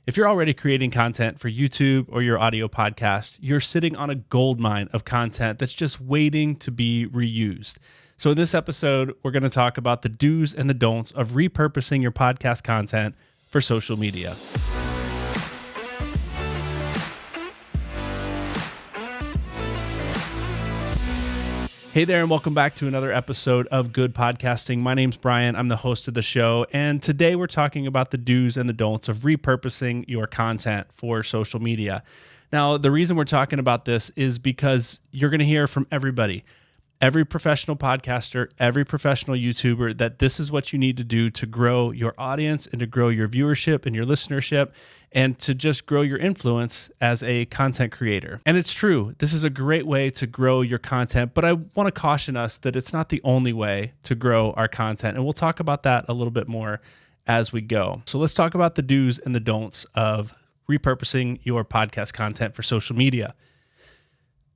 If you're already creating content for YouTube or your audio podcast, you're sitting on a goldmine of content that's just waiting to be reused. So in this episode, we're going to talk about the do's and the don'ts of repurposing your podcast content for social media. Hey there, and welcome back to another episode of Good Podcasting. My name's Brian. I'm the host of the show, and today we're talking about the do's and the don'ts of repurposing your content for social media. Now, the reason we're talking about this is because you're going to hear from everybody, every professional podcaster, every professional YouTuber, that this is what you need to do to grow your audience and to grow your viewership and your listenership and to just grow your influence as a content creator. And it's true, this is a great way to grow your content, but I want to caution us that it's not the only way to grow our content. And we'll talk about that a little bit more as we go. So let's talk about the do's and the don'ts of repurposing your podcast content for social media.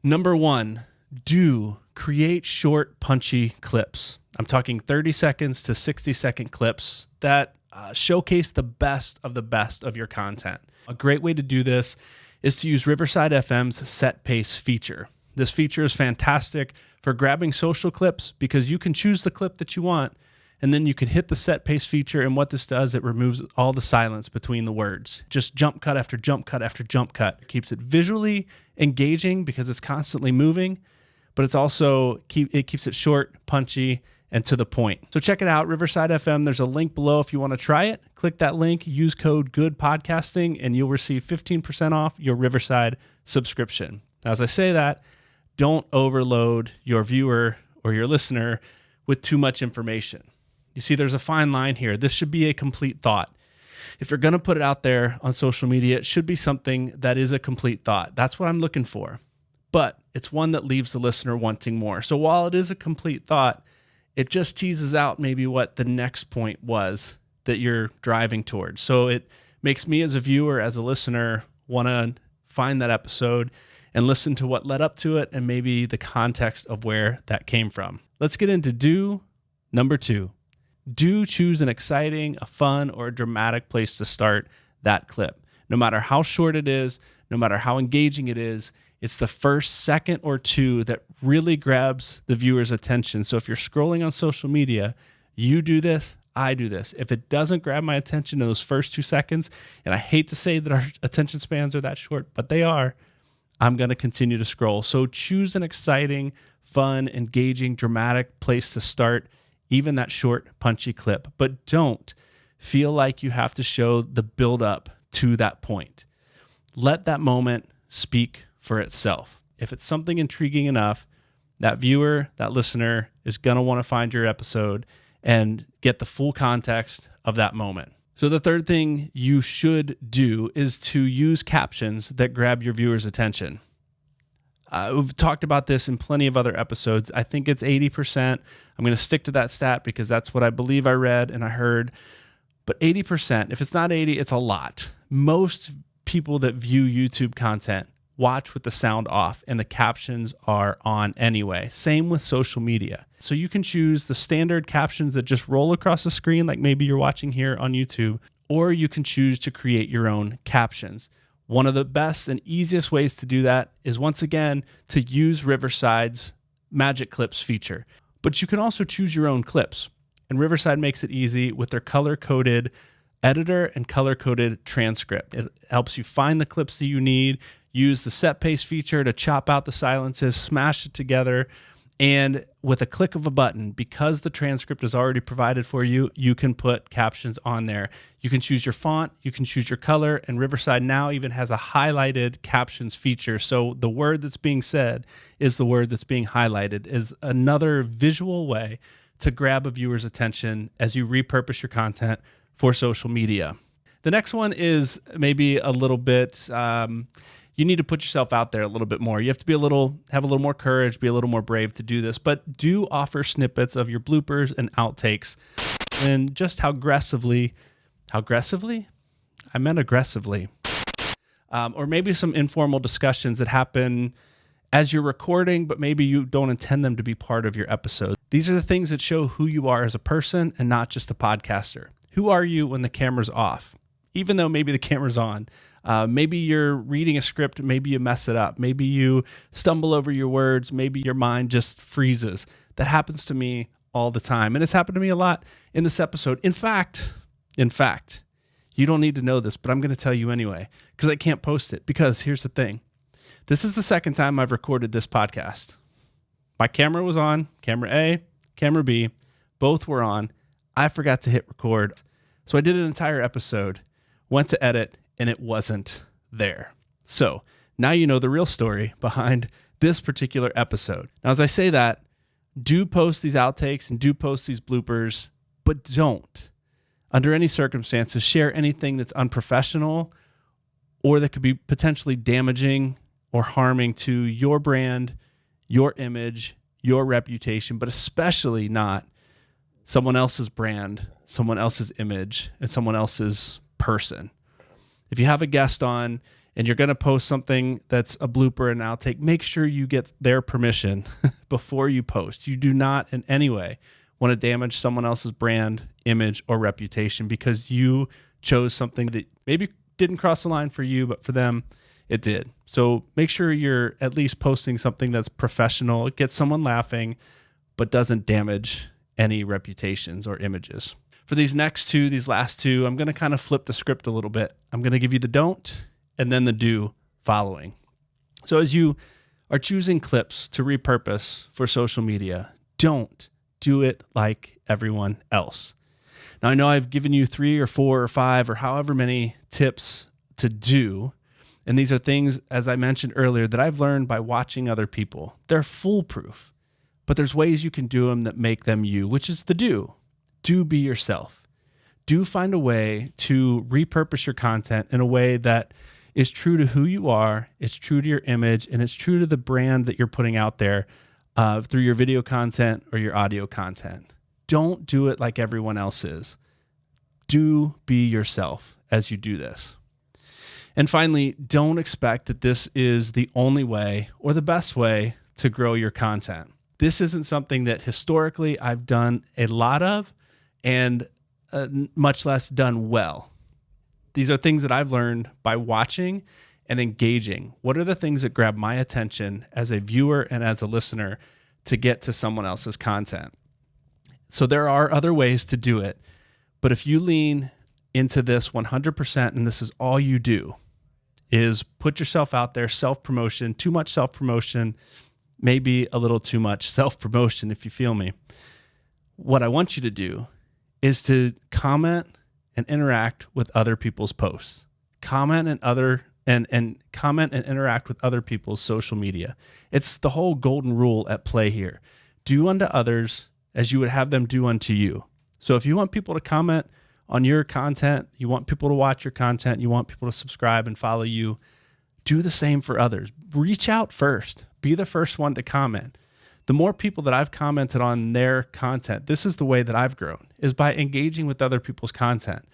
Number one, do create short, punchy clips. I'm talking 30 seconds to 60-second clips that showcase the best of your content. A great way to do this is to use Riverside FM's set pace feature. This feature is fantastic for grabbing social clips because you can choose the clip that you want, and then you can hit the set pace feature, and what this does, it removes all the silence between the words. Just jump cut after jump cut after jump cut. It keeps it visually engaging because it's constantly moving, but it's also keeps it short, punchy, and to the point. So check it out, Riverside FM. There's a link below if you want to try it. Click that link, use code GOODPODCASTING, and you'll receive 15% off your Riverside subscription. As I say that, don't overload your viewer or your listener with too much information. You see, there's a fine line here. This should be a complete thought. If you're going to put it out there on social media, it should be something that is a complete thought. That's what I'm looking for. But it's one that leaves the listener wanting more. So while it is a complete thought, it just teases out maybe what the next point was that you're driving towards. So it makes me as a viewer, as a listener, want to find that episode and listen to what led up to it and maybe the context of where that came from. Let's get into do number 2. Do choose an exciting, a fun, or a dramatic place to start that clip. No matter how short it is, no matter how engaging it is, it's the first second or two that really grabs the viewer's attention. So if you're scrolling on social media, you do this, I do this. If it doesn't grab my attention in those first 2 seconds, and I hate to say that our attention spans are that short, but they are, I'm going to continue to scroll. So choose an exciting, fun, engaging, dramatic place to start, even that short, punchy clip. But don't feel like you have to show the build up to that point. Let that moment speak for itself. If it's something intriguing enough, that viewer, that listener is going to want to find your episode and get the full context of that moment. So the third thing you should do is to use captions that grab your viewer's attention. We've talked about this in plenty of other episodes. I think it's 80%. I'm going to stick to that stat because that's what I believe I read and I heard. But 80%, if it's not 80, it's a lot. Most people that view YouTube content watch with the sound off and the captions are on anyway. Same with social media. So you can choose the standard captions that just roll across the screen like maybe you're watching here on YouTube, or you can choose to create your own captions. One of the best and easiest ways to do that is, once again, to use Riverside's Magic Clips feature. But you can also choose your own clips. And Riverside makes it easy with their color-coded editor and color-coded transcript. It helps you find the clips that you need, use the set pace feature to chop out the silences, smash it together, and with a click of a button, because the transcript is already provided for you, you can put captions on there. You can choose your font, you can choose your color, and Riverside now even has a highlighted captions feature. So the word that's being said is the word that's being highlighted, is another visual way to grab a viewer's attention as you repurpose your content for social media. The next one is maybe a little bit, you need to put yourself out there a little bit more. You have to have a little more courage, be a little more brave to do this, but do offer snippets of your bloopers and outtakes and just how aggressively, I meant aggressively, or maybe some informal discussions that happen as you're recording, but maybe you don't intend them to be part of your episode. These are the things that show who you are as a person and not just a podcaster. Who are you when the camera's off? even though maybe the camera's on. Maybe you're reading a script, maybe you mess it up, maybe you stumble over your words, maybe your mind just freezes. That happens to me all the time, and it's happened to me a lot in this episode. In fact, you don't need to know this, but I'm going to tell you anyway, because I can't post it. Because here's the thing. This is the second time I've recorded this podcast. My camera was on, camera A, camera B, both were on. I forgot to hit record. So I did an entire episode, went to edit, and it wasn't there. So now you know the real story behind this particular episode. Now, as I say that, do post these outtakes and do post these bloopers, but don't, under any circumstances, share anything that's unprofessional or that could be potentially damaging or harming to your brand, your image, your reputation, but especially not someone else's brand, someone else's image, and someone else's person. If you have a guest on and you're going to post something that's a blooper and outtake, make sure you get their permission before you post. You do not in any way want to damage someone else's brand, image, or reputation because you chose something that maybe didn't cross the line for you, but for them, it did. So make sure you're at least posting something that's professional, gets someone laughing, but doesn't damage any reputations or images. For these last two, I'm going to kind of flip the script a little bit. I'm going to give you the don't and then the do following. So as you are choosing clips to repurpose for social media, don't do it like everyone else. Now, I know I've given you 3 or 4 or 5 or however many tips to do. And these are things, as I mentioned earlier, that I've learned by watching other people. They're foolproof, but there's ways you can do them that make them you, which is the do. Do be yourself. Do find a way to repurpose your content in a way that is true to who you are, it's true to your image, and it's true to the brand that you're putting out there through your video content or your audio content. Don't do it like everyone else is. Do be yourself as you do this. And finally, don't expect that this is the only way or the best way to grow your content. This isn't something that historically I've done a lot of and much less done well. These are things that I've learned by watching and engaging. What are the things that grab my attention as a viewer and as a listener to get to someone else's content? So there are other ways to do it, but if you lean into this 100% and this is all you do, is put yourself out there, self-promotion, too much self-promotion, maybe a little too much self-promotion if you feel me. What I want you to do is to comment and interact with other people's posts. Comment and comment and interact with other people's social media. It's the whole golden rule at play here. Do unto others as you would have them do unto you. So if you want people to comment on your content, you want people to watch your content, you want people to subscribe and follow you, do the same for others. Reach out first. Be the first one to comment. The more people that I've commented on their content, this is the way that I've grown, is by engaging with other people's content.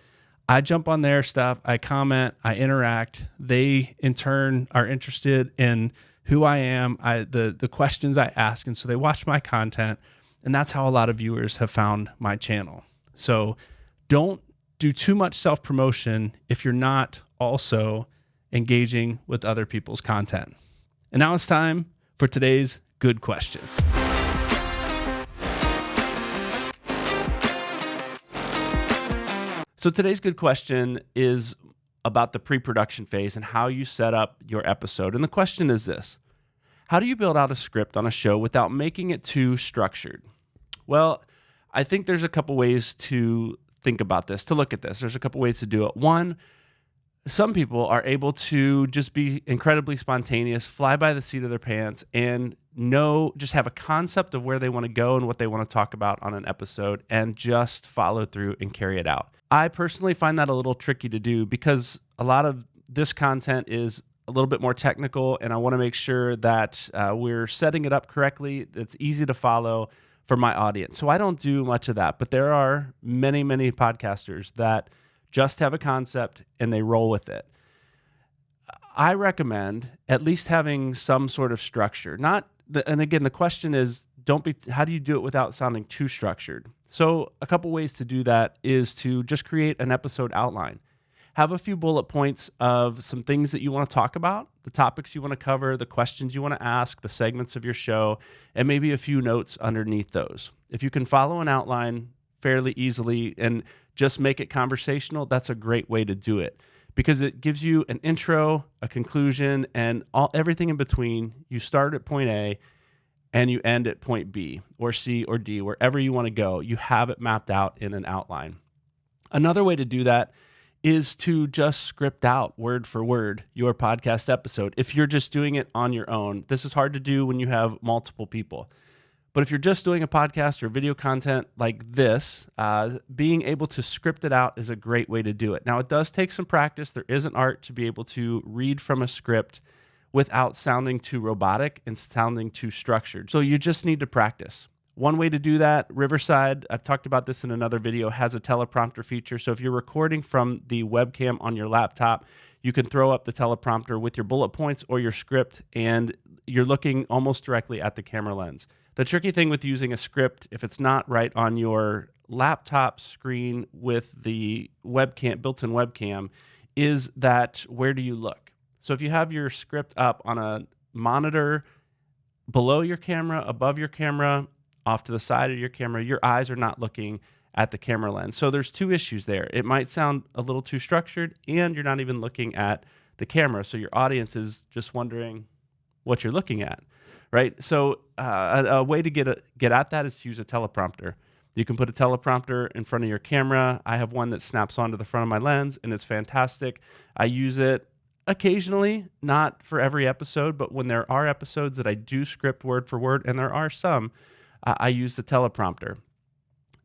I jump on their stuff, I comment, I interact. They, in turn, are interested in who I am, the questions I ask, and so they watch my content, and that's how a lot of viewers have found my channel. So don't do too much self-promotion if you're not also engaging with other people's content. And now it's time for today's good question. So today's good question is about the pre-production phase and how you set up your episode. And the question is this: how do you build out a script on a show without making it too structured? Well, I think there's a couple ways to think about this, to look at this. There's a couple ways to do it. One, some people are able to just be incredibly spontaneous, fly by the seat of their pants, and just have a concept of where they want to go and what they want to talk about on an episode and just follow through and carry it out. I personally find that a little tricky to do because a lot of this content is a little bit more technical, and I want to make sure that we're setting it up correctly. It's easy to follow for my audience. So I don't do much of that, but there are many, many podcasters that just have a concept and they roll with it. I recommend at least having some sort of structure. And again, the question is, how do you do it without sounding too structured? So a couple ways to do that is to just create an episode outline. have a few bullet points of some things that you want to talk about, the topics you want to cover, the questions you want to ask, the segments of your show, and maybe a few notes underneath those. If you can follow an outline fairly easily and just make it conversational, that's a great way to do it because it gives you an intro, a conclusion, and everything in between. You start at point A and you end at point B or C or D, wherever you want to go. You have it mapped out in an outline. Another way to do that is to just script out word for word your podcast episode. If you're just doing it on your own, this is hard to do when you have multiple people. But if you're just doing a podcast or video content like this, being able to script it out is a great way to do it. Now, it does take some practice. There is an art to be able to read from a script without sounding too robotic and sounding too structured. So you just need to practice. One way to do that, Riverside, I've talked about this in another video, has a teleprompter feature. So if you're recording from the webcam on your laptop, you can throw up the teleprompter with your bullet points or your script, and you're looking almost directly at the camera lens. The tricky thing with using a script, if it's not right on your laptop screen with the webcam, built-in webcam, is that where do you look? So if you have your script up on a monitor below your camera, above your camera, off to the side of your camera, your eyes are not looking at the camera lens. So there's two issues there. It might sound a little too structured, and you're not even looking at the camera. So your audience is just wondering what you're looking at, right? So a way to get at that is to use a teleprompter. You can put a teleprompter in front of your camera. I have one that snaps onto the front of my lens, and it's fantastic. I use it occasionally, not for every episode, but when there are episodes that I do script word for word, and there are some, I use the teleprompter.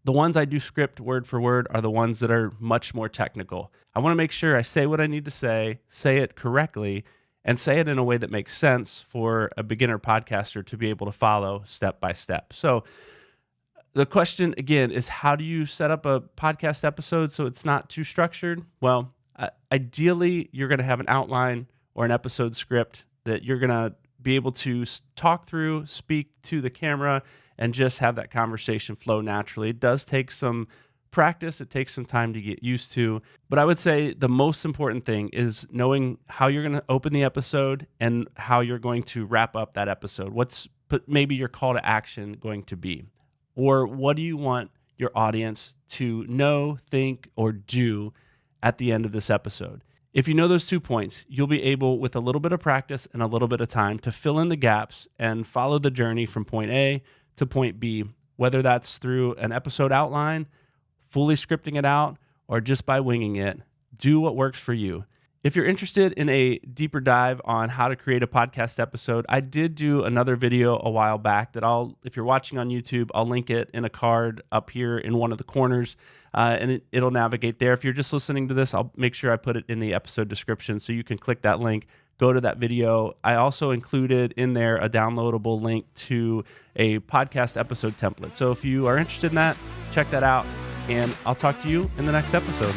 The ones I do script word for word are the ones that are much more technical. I want to make sure I say what I need to say it correctly, and say it in a way that makes sense for a beginner podcaster to be able to follow step by step. So the question, again, is how do you set up a podcast episode so it's not too structured? Well, ideally, you're going to have an outline or an episode script that you're going to be able to talk through, speak to the camera, and just have that conversation flow naturally. It does take some practice. It takes some time to get used to. But I would say the most important thing is knowing how you're going to open the episode and how you're going to wrap up that episode. What's maybe your call to action going to be? Or what do you want your audience to know, think, or do at the end of this episode? If you know those 2 points, you'll be able, with a little bit of practice and a little bit of time, to fill in the gaps and follow the journey from point A to point B, whether that's through an episode outline, fully scripting it out, or just by winging it. Do what works for you. If you're interested in a deeper dive on how to create a podcast episode, I did do another video a while back that if you're watching on YouTube, I'll link it in a card up here in one of the corners, and it'll navigate there. If you're just listening to this, I'll make sure I put it in the episode description so you can click that link, go to that video. I also included in there a downloadable link to a podcast episode template. So if you are interested in that, check that out, and I'll talk to you in the next episode.